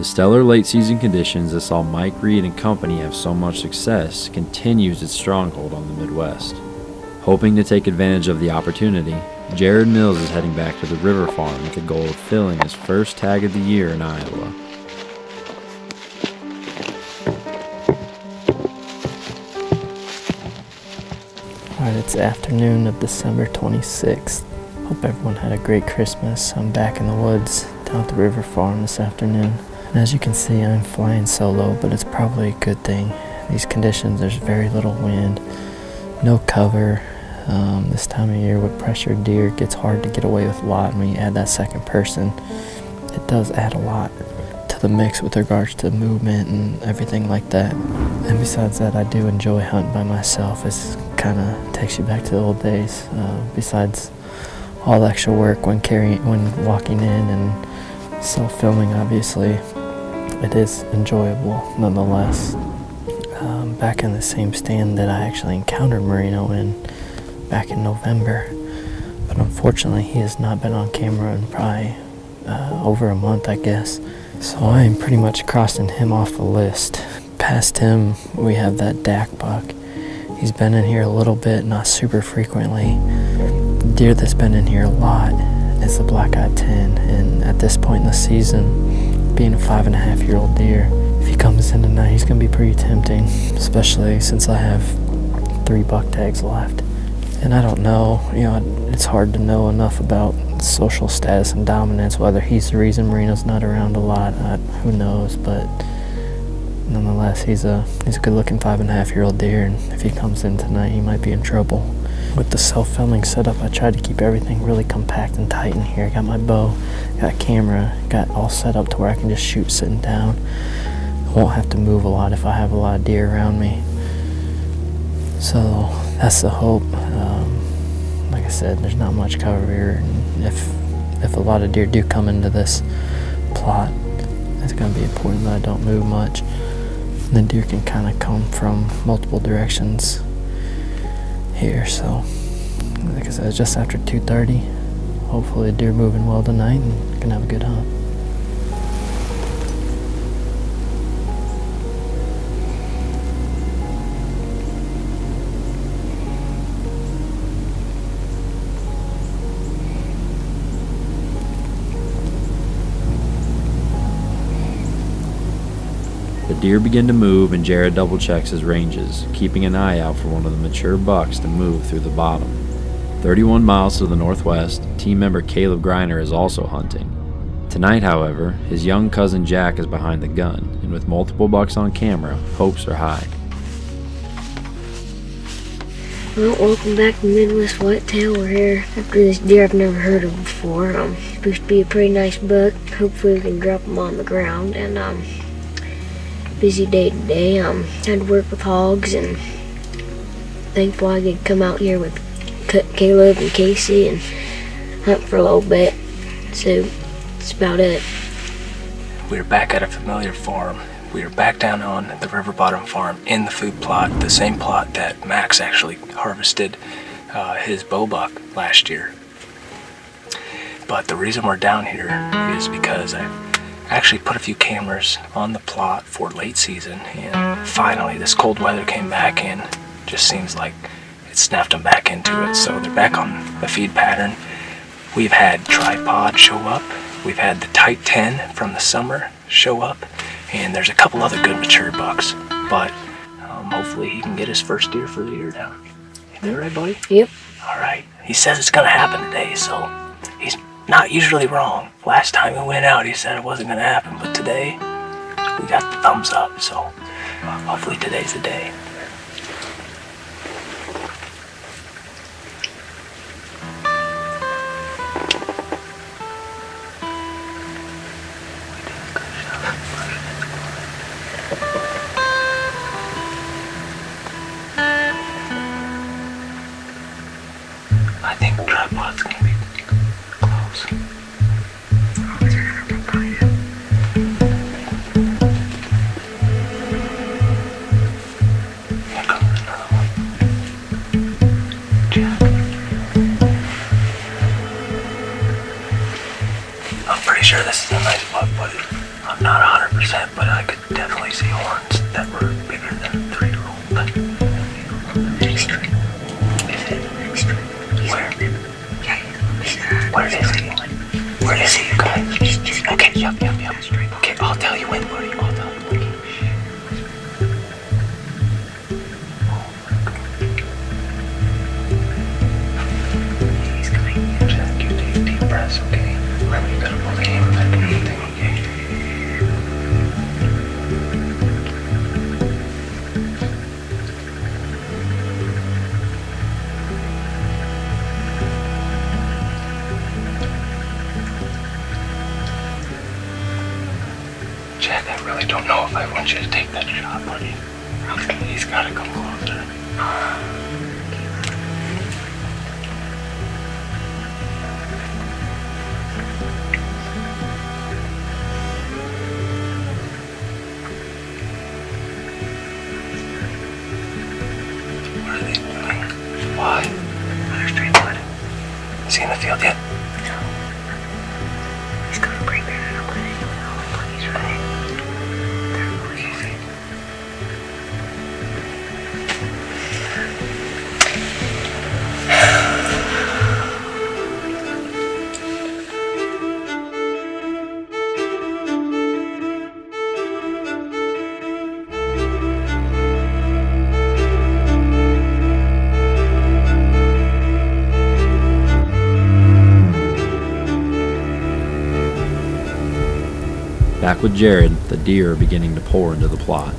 The stellar late season conditions that saw Mike Reed and company have so much success continues its stronghold on the Midwest. Hoping to take advantage of the opportunity, Jared Mills is heading back to the river farm with the goal of filling his first tag of the year in Iowa. Alright, it's the afternoon of December 26th. Hope everyone had a great Christmas. I'm back in the woods down at the river farm this afternoon. And as you can see, I'm flying solo, but it's probably a good thing. These conditions, there's very little wind, no cover. This time of year with pressured deer, it gets hard to get away with a lot. When you add that second person, it does add a lot to the mix with regards to movement and everything like that. And besides that, I do enjoy hunting by myself. It's kind of takes you back to the old days. Besides all the extra work when walking in and self-filming, obviously, it is enjoyable nonetheless. Back in the same stand that I actually encountered Marino in back in November, but unfortunately he has not been on camera in probably over a month, I guess. So I am pretty much crossing him off the list. Past him, we have that Dak buck. He's been in here a little bit, not super frequently. Deer that's been in here a lot is the black-eyed 10, and at this point in the season, being a 5.5-year-old deer, if he comes in tonight, he's gonna be pretty tempting, especially since I have 3 buck tags left. And I don't know, it's hard to know enough about social status and dominance, whether he's the reason Marino's not around a lot. Who knows, but nonetheless, he's a good-looking 5.5-year-old deer, and if he comes in tonight, he might be in trouble. With the self-filming setup, I tried to keep everything really compact and tight in here. I got my bow, got a camera, got all set up to where I can just shoot sitting down. I won't have to move a lot if I have a lot of deer around me. So that's the hope. Like I said, there's not much cover here, and if a lot of deer do come into this plot, it's going to be important that I don't move much. And the deer can kind of come from multiple directions here. So like I said, it's just after 2:30. Hopefully the deer moving well tonight and can have a good hunt. The deer begin to move and Jared double checks his ranges, keeping an eye out for one of the mature bucks to move through the bottom. 31 miles to the northwest, team member Caleb Greiner is also hunting. Tonight, however, his young cousin Jack is behind the gun, and with multiple bucks on camera, hopes are high. Well, welcome back to Midwest Whitetail. We're here after this deer I've never heard of before. Supposed to be a pretty nice buck. Hopefully we can drop him on the ground. And busy day today. Had to work with hogs, and thankful I could come out here with Caleb and Casey and hunt for a little bit. So that's about it. We're back at a familiar farm. We are back down on the River Bottom farm in the food plot, the same plot that Max actually harvested his bow buck last year. But the reason we're down here is because I actually put a few cameras on the plot for late season, and finally this cold weather came back and just seems like it snapped them back into it. So they're back on the feed pattern. We've had Tripod show up, we've had the Tight 10 from the summer show up, and there's a couple other good mature bucks, but hopefully he can get his first deer for the year down. You that right, buddy? Yep. Alright, he says it's gonna happen today, so he's not usually wrong. Last time we went out, he said it wasn't going to happen, but today, we got the thumbs up, so hopefully today's the day. I think Tripod's going to be close. Here comes another one. Jack. I'm pretty sure this is a nice buck, but I'm not 100%. 100%, but I could definitely see horns that were bigger than 3-year-old. Next tree. Next tree. Where? Yeah. Where is he? Where is he, you guys? Okay, yep. Okay, I'll tell you when, buddy. I'll tell you when. He's coming. Jack, you take deep breaths, okay? Remember, you gotta pull the aim back and everything, okay? Jack, I really don't know if I want you to take that shot, buddy. Okay. He's gotta come closer. What are they doing? Why? They're straight blood. Is he in the field yet? No. He's gonna bring that up when he's ready. They're easy. Back with Jared, the deer are beginning to pour into the plot.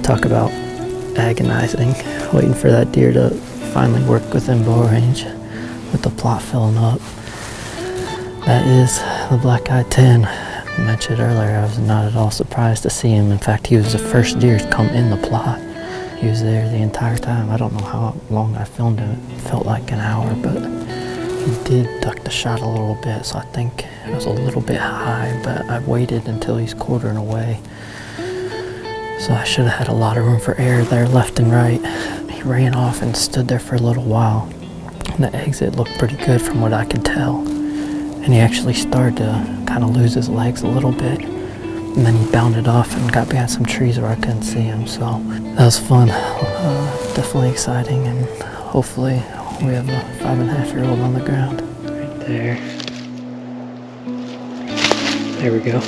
Talk about agonizing, waiting for that deer to finally work within bow range with the plot filling up. That is the black-eyed 10. I mentioned earlier, I was not at all surprised to see him. In fact, he was the first deer to come in the plot. He was there the entire time. I don't know how long I filmed him. It felt like an hour, but he did duck the shot a little bit, so I think it was a little bit high, but I waited until he's quartering away. So I should have had a lot of room for air there, left and right. He ran off and stood there for a little while. And the exit looked pretty good from what I could tell. And he actually started to kind of lose his legs a little bit. And then he bounded off and got behind some trees where I couldn't see him. So that was fun, definitely exciting. And hopefully we have a 5.5-year-old on the ground. Right there. There we go.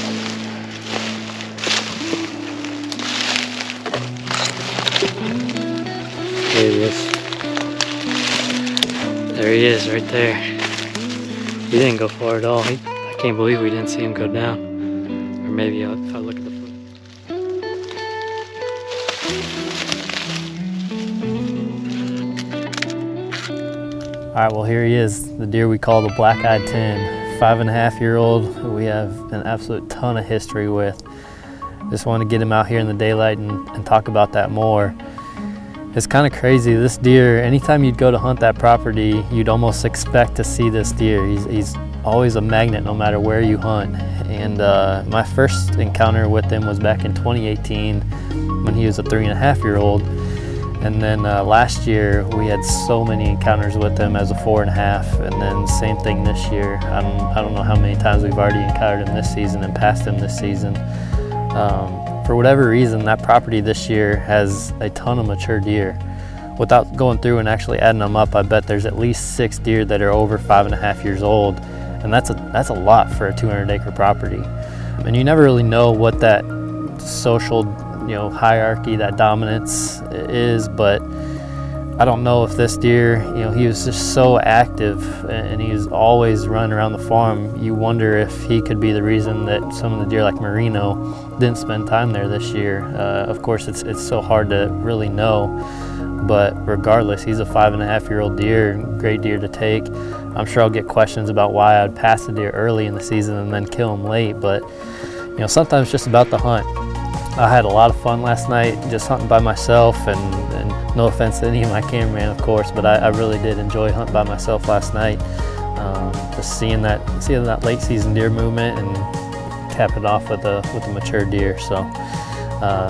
There he is. There he is, right there. He didn't go far at all. I can't believe we didn't see him go down. Or maybe if I look at the foot. Alright, well here he is, the deer we call the black-eyed 10. 5.5-year-old who we have an absolute ton of history with. Just want to get him out here in the daylight and talk about that more. It's kind of crazy. This deer, anytime you'd go to hunt that property, you'd almost expect to see this deer. He's always a magnet no matter where you hunt. And my first encounter with him was back in 2018 when he was a 3.5-year-old. And then last year we had so many encounters with him as a 4.5, and then same thing this year. I don't know how many times we've already encountered him this season and passed him this season. For whatever reason, that property this year has a ton of mature deer. Without going through and actually adding them up, I bet there's at least 6 deer that are over 5.5 years old, and that's a lot for a 200-acre property. And you never really know what that social, hierarchy, that dominance is, but I don't know if this deer, he was just so active and he was always running around the farm. You wonder if he could be the reason that some of the deer like Merino didn't spend time there this year. Of course, it's so hard to really know, but regardless, he's a 5.5-year-old deer, great deer to take. I'm sure I'll get questions about why I'd pass the deer early in the season and then kill him late, but sometimes it's just about the hunt. I had a lot of fun last night just hunting by myself, and no offense to any of my cameraman, of course, but I really did enjoy hunting by myself last night. Just seeing that late season deer movement and cap it off with a mature deer. So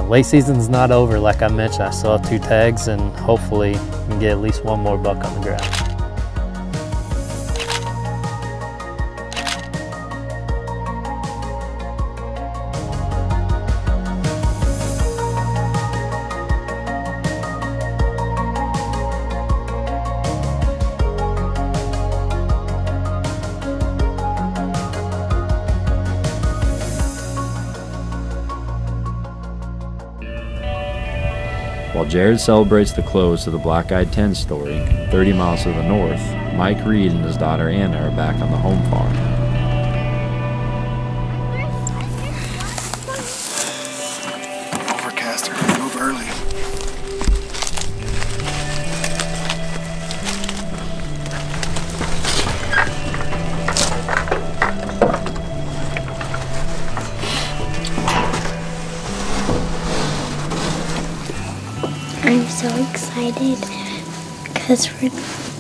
late season's not over, like I mentioned. I still have 2 tags, and hopefully we can get at least one more buck on the ground. While Jared celebrates the close of the Black-Eyed 10 story, 30 miles to the north, Mike Reed and his daughter Anna are back on the home farm. Overcast, move early. I'm so excited because we're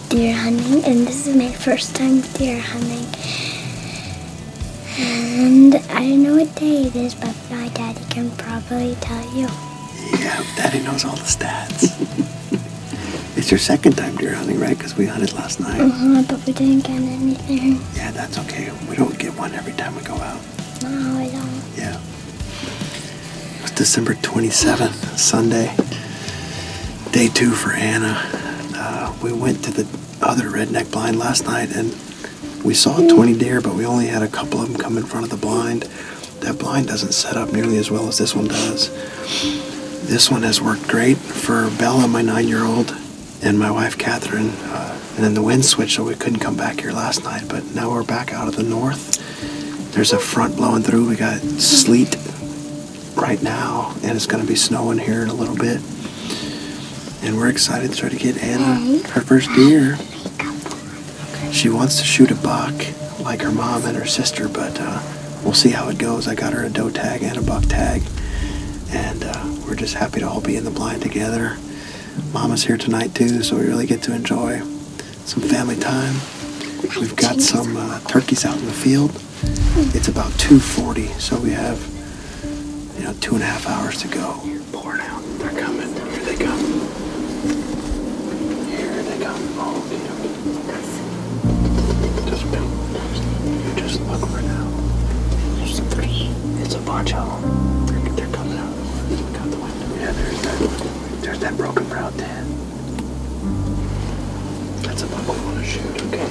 deer hunting, and this is my first time deer hunting. And I don't know what day it is, but my daddy can probably tell you. Yeah, Daddy knows all the stats. It's your second time deer hunting, right? Because we hunted last night. But we didn't get anything. Yeah, that's okay. We don't get one every time we go out. No, I don't. Yeah. It was December 27th, Sunday. Day 2 for Anna. We went to the other redneck blind last night, and we saw 20 deer, but we only had a couple of them come in front of the blind. That blind doesn't set up nearly as well as this one does. This one has worked great for Bella, my 9-year-old, and my wife Catherine. And then the wind switched, so we couldn't come back here last night, but now we're back out of the north. There's a front blowing through. We got sleet right now, and it's going to be snowing here in a little bit. And we're excited to try to get Anna her first deer. She wants to shoot a buck like her mom and her sister, but we'll see how it goes. I got her a doe tag and a buck tag, and we're just happy to all be in the blind together. Mama's here tonight too, so we really get to enjoy some family time. We've got some turkeys out in the field. It's about 2:40, so we have 2.5 hours to go. Pour it out. They're coming. Here they come. Here they come. Oh, okay. You just look for now. There's 3. It's a bunch of them. They're coming out of the woods. Look out the window. Yeah, there's that broken brow tan. That's a buck we want to shoot, okay?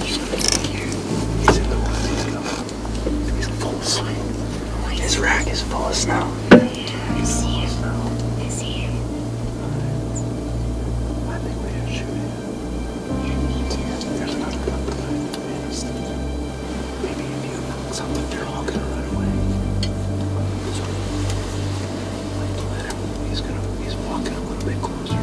He's in the woods. He's full of snow. His rack is full of snow. Is he? I think we should shoot him. Yeah, me too. There's another buck behind him. Maybe if you knock something, they're all gonna run away. So, let him. He's walking a little bit closer.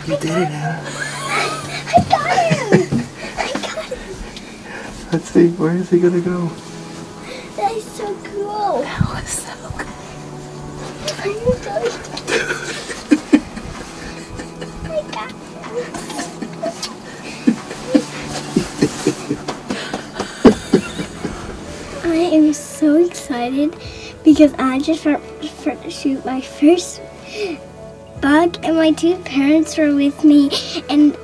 You did it, Anna. I got him! I got him! Let's see, where is he gonna go? That is so cool! That was so cool. I'm so I got him! I am so excited because I just shoot my first buck, and my 2 parents were with me, and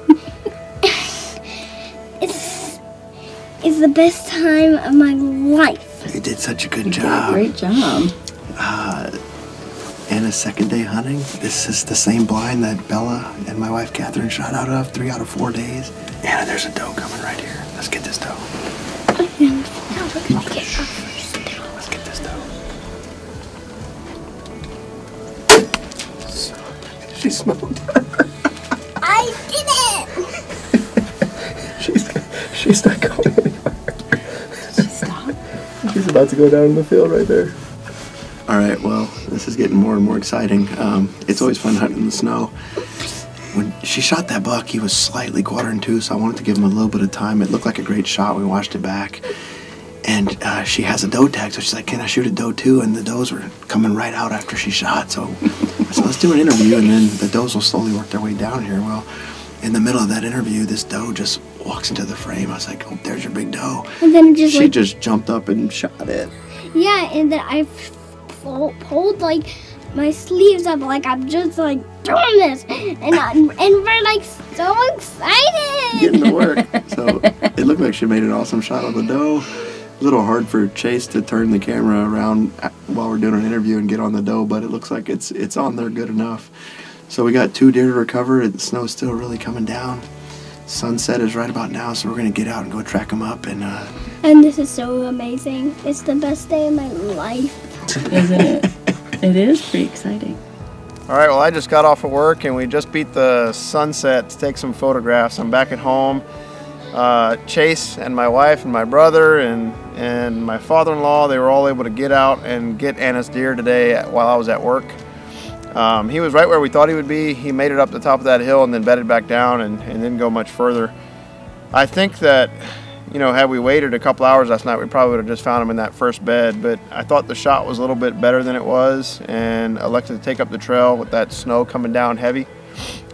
it's the best time of my life. You did such a good job. Great job. Anna's second day hunting. This is the same blind that Bella and my wife Catherine shot out of 3 out of 4 days. Anna, there's a doe coming right here. Let's get this doe. Now we're gonna get our first doe. Let's get this doe. She smoked. I did it! She's not going anywhere. She stopped. She's about to go down in the field right there. All right, well, this is getting more and more exciting. It's always fun hunting in the snow. When she shot that buck, he was slightly quartering to, so I wanted to give him a little bit of time. It looked like a great shot. We watched it back. And she has a doe tag, so she's like, can I shoot a doe too? And the does were coming right out after she shot. So I said, let's do an interview, and then the does will slowly work their way down here. Well, in the middle of that interview, this doe just walks into the frame. I was like, oh, there's your big doe. And then she just jumped up and shot it. Yeah, and then I pulled like my sleeves up, like I'm just like doing this, and we're like so excited. Getting to work. So it looked like she made an awesome shot on the doe. A little hard for Chase to turn the camera around while we're doing an interview and get on the doe, but it looks like it's on there good enough. So we got 2 deer to recover. The snow's still really coming down. Sunset is right about now, so we're gonna get out and go track them up. And this is so amazing. It's the best day of my life. Isn't it? It is pretty exciting. All right, well, I just got off of work and we just beat the sunset to take some photographs. I'm back at home. Chase and my wife and my brother and my father-in-law, they were all able to get out and get Anna's deer today while I was at work. He was right where we thought he would be. He made it up the top of that hill and then bedded back down and didn't go much further. I think that, you know, had we waited a couple hours last night, we probably would have just found him in that first bed, but I thought the shot was a little bit better than it was and elected to take up the trail with that snow coming down heavy.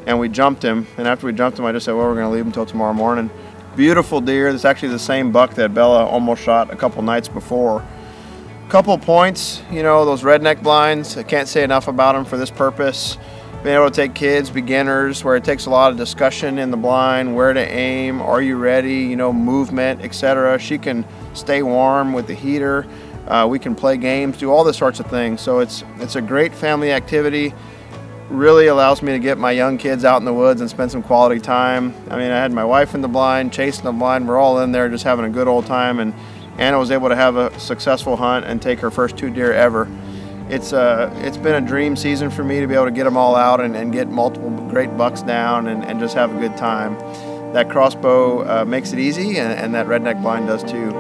And we jumped him, and after we jumped him, I just said, well, we're going to leave him until tomorrow morning. Beautiful deer. It's actually the same buck that Bella almost shot a couple nights before. Couple points, you know, those redneck blinds, I can't say enough about them for this purpose. Being able to take kids, beginners, where it takes a lot of discussion in the blind, where to aim, are you ready, you know, movement, etc. She can stay warm with the heater. We can play games, do all this sorts of things. So it's a great family activity. Really allows me to get my young kids out in the woods and spend some quality time. I mean, I had my wife in the blind, Chase in the blind. We're all in there just having a good old time, and Anna was able to have a successful hunt and take her first 2 deer ever. It's been a dream season for me to be able to get them all out and get multiple great bucks down and just have a good time. That crossbow makes it easy, and that redneck blind does too.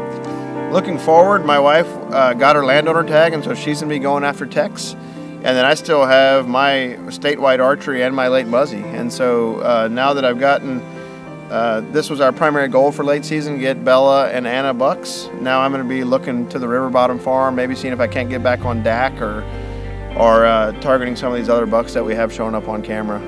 Looking forward, my wife got her landowner tag, and so she's going to be going after Tex. And then I still have my statewide archery and my late muzzy. And so now that I've gotten, this was our primary goal for late season, get Bella and Anna bucks. Now I'm going to be looking to the river bottom farm, maybe seeing if I can't get back on DAC or targeting some of these other bucks that we have showing up on camera.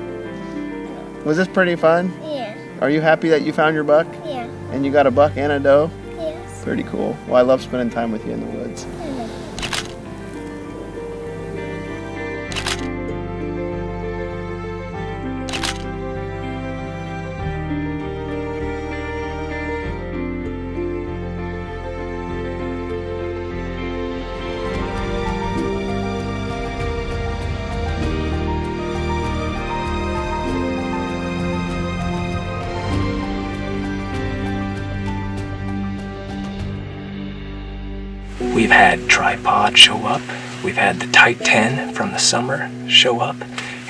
Was this pretty fun? Yeah. Are you happy that you found your buck? Yeah. And you got a buck and a doe? Yes. Pretty cool. Well, I love spending time with you in the woods. We've had Tripod show up, we've had the Type 10 from the summer show up,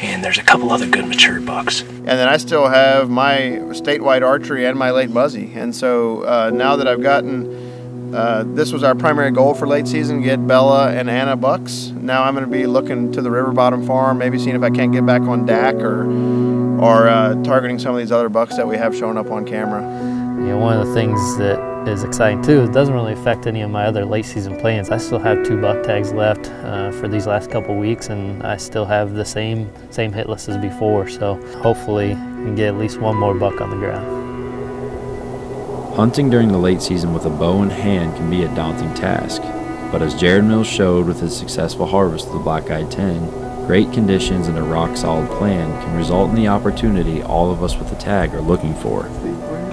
and there's a couple other good mature bucks. And then I still have my statewide archery and my late muzzy. And so now that I've gotten, this was our primary goal for late season, get Bella and Anna bucks. Now I'm going to be looking to the river bottom farm, maybe seeing if I can't get back on DAC or targeting some of these other bucks that we have showing up on camera. You know, one of the things that is exciting too, it doesn't really affect any of my other late season plans. I still have 2 buck tags left for these last couple weeks, and I still have the same hit list as before, so hopefully I can get at least 1 more buck on the ground. Hunting during the late season with a bow in hand can be a daunting task, but as Jared Mills showed with his successful harvest of the black-eyed 10, great conditions and a rock-solid plan can result in the opportunity all of us with the tag are looking for.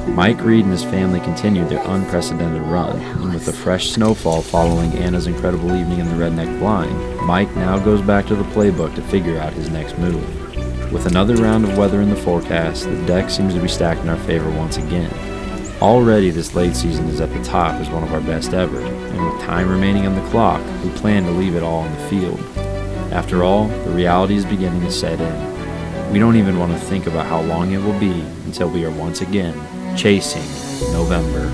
Mike Reed and his family continued their unprecedented run, and with the fresh snowfall following Anna's incredible evening in the redneck blind, Mike now goes back to the playbook to figure out his next move. With another round of weather in the forecast, the deck seems to be stacked in our favor once again. Already this late season is at the top as one of our best ever, and with time remaining on the clock, we plan to leave it all in the field. After all, the reality is beginning to set in. We don't even want to think about how long it will be until we are once again chasing November.